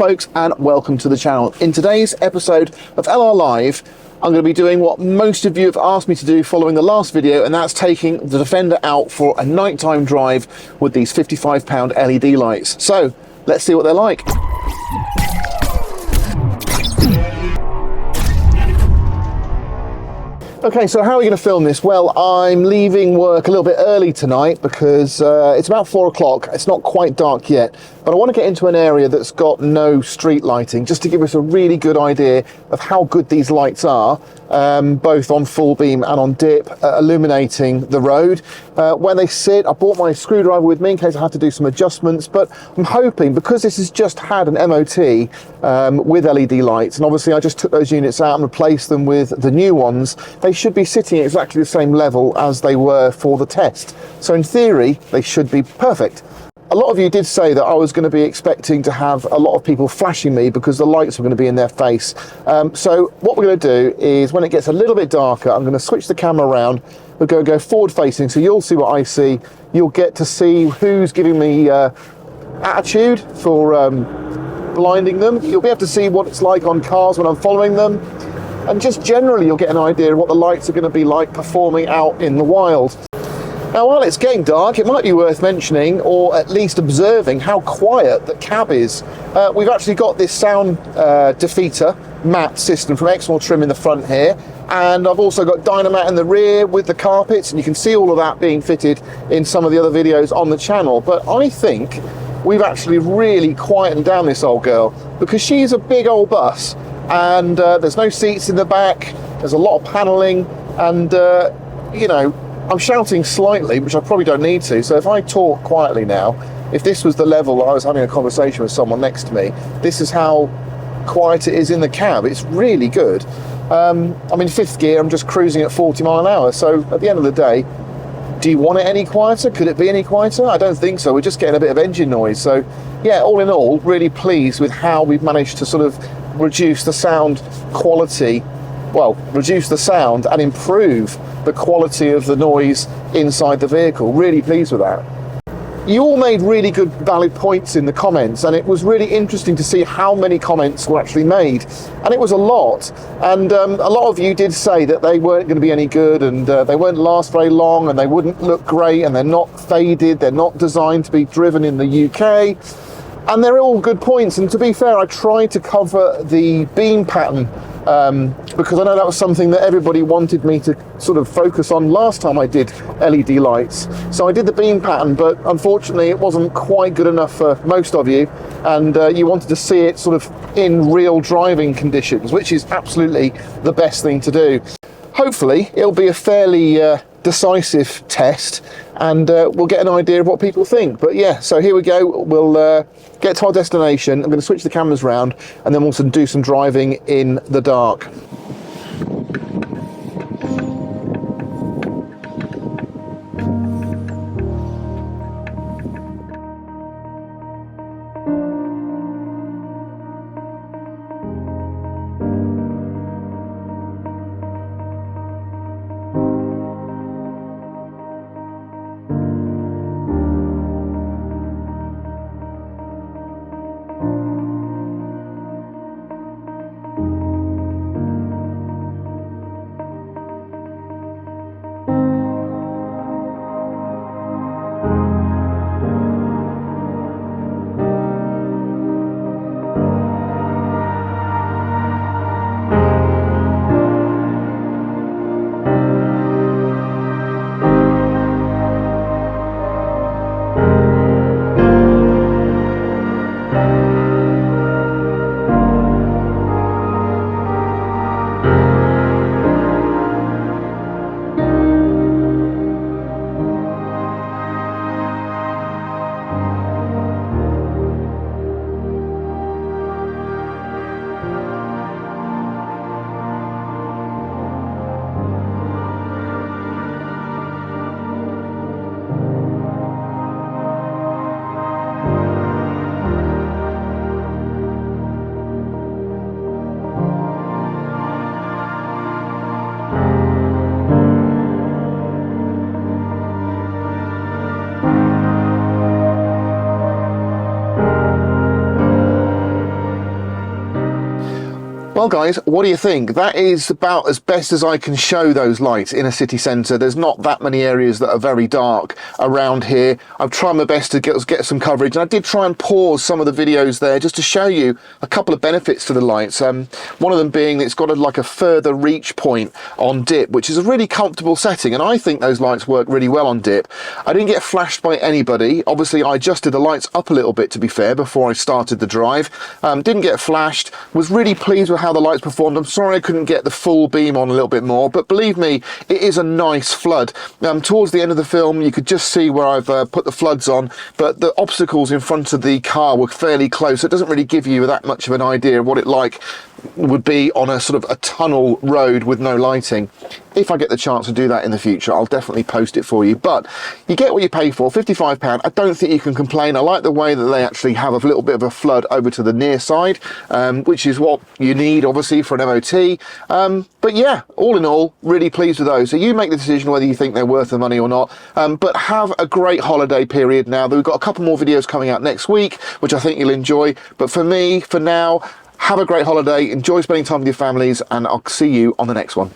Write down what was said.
Folks, and welcome to the channel. In today's episode of LR Live, I'm going to be doing what most of you have asked me to do following the last video, and that's taking the Defender out for a nighttime drive with these 55-pound LED lights. So let's see what they're like. Okay, so how are we going to film this? Well, I'm leaving work a little bit early tonight because it's about 4 o'clock. It's not quite dark yet, but I want to get into an area that's got no street lighting just to give us a really good idea of how good these lights are, both on full beam and on dip, illuminating the road. Where they sit, I brought my screwdriver with me in case I have to do some adjustments, but I'm hoping, because this has just had an MOT with LED lights, and obviously I just took those units out and replaced them with the new ones, they should be sitting at exactly the same level as they were for the test. So in theory, they should be perfect. A lot of you did say that I was going to be expecting to have a lot of people flashing me because the lights were going to be in their face. So what we're going to do is, when it gets a little bit darker, I'm going to switch the camera around. We're going to go forward facing, so you'll see what I see. You'll get to see who's giving me attitude for blinding them. You'll be able to see what it's like on cars when I'm following them. And just generally, you'll get an idea of what the lights are going to be like performing out in the wild. Now, while it's getting dark, it might be worth mentioning, or at least observing, how quiet the cab is. We've actually got this sound defeater mat system from Exmoor Trim in the front here, and I've also got Dynamat in the rear with the carpets, and you can see all of that being fitted in some of the other videos on the channel. But I think we've actually really quietened down this old girl, because she's a big old bus, and there's no seats in the back, there's a lot of panelling, and you know, I'm shouting slightly, which I probably don't need to, so if I talk quietly now, if this was the level that I was having a conversation with someone next to me, this is how quiet it is in the cab. It's really good. I'm in fifth gear, I'm just cruising at 40 mile an hour, so at the end of the day, do you want it any quieter? Could it be any quieter? I don't think so. We're just getting a bit of engine noise. So yeah, all in all, really pleased with how we've managed to sort of reduce the sound quality, well, reduce the sound and improve the quality of the noise inside the vehicle. Really pleased with that. You all made really good, valid points in the comments, and it was really interesting to see how many comments were actually made, and it was a lot. And a lot of you did say that they weren't going to be any good, and they wouldn't last very long, and they wouldn't look great, and they're not faded, they're not designed to be driven in the UK. And they're all good points, and to be fair, I tried to cover the beam pattern because I know that was something that everybody wanted me to sort of focus on last time I did LED lights. So I did the beam pattern, but unfortunately it wasn't quite good enough for most of you, and you wanted to see it sort of in real driving conditions, which is absolutely the best thing to do. Hopefully it'll be a fairly decisive test, and we'll get an idea of what people think. But yeah, so here we go. We'll get to our destination. I'm going to switch the cameras around, and then we'll also do some driving in the dark. Well guys, what do you think? That is about as best as I can show those lights in a city centre. There's not that many areas that are very dark around here. I've tried my best to get some coverage, and I did try and pause some of the videos there just to show you a couple of benefits to the lights. One of them being that it's got like a further reach point on dip, which is a really comfortable setting, and I think those lights work really well on dip. I didn't get flashed by anybody. Obviously I adjusted the lights up a little bit, to be fair, before I started the drive. Didn't get flashed, was really pleased with how the lights performed. I'm sorry I couldn't get the full beam on a little bit more, but believe me, it is a nice flood. Towards the end of the film you could just see where I've put the floods on, but the obstacles in front of the car were fairly close. It doesn't really give you that much of an idea of what it would be on a sort of a tunnel road with no lighting. If I get the chance to do that in the future, I'll definitely post it for you. But you get what you pay for, £55. I don't think you can complain. I like the way that they actually have a little bit of a flood over to the near side, which is what you need obviously for an MOT. But yeah, all in all, really pleased with those. So you make the decision whether you think they're worth the money or not. But have a great holiday period now. We've got a couple more videos coming out next week, which I think you'll enjoy. But for me, for now, have a great holiday, enjoy spending time with your families, and I'll see you on the next one.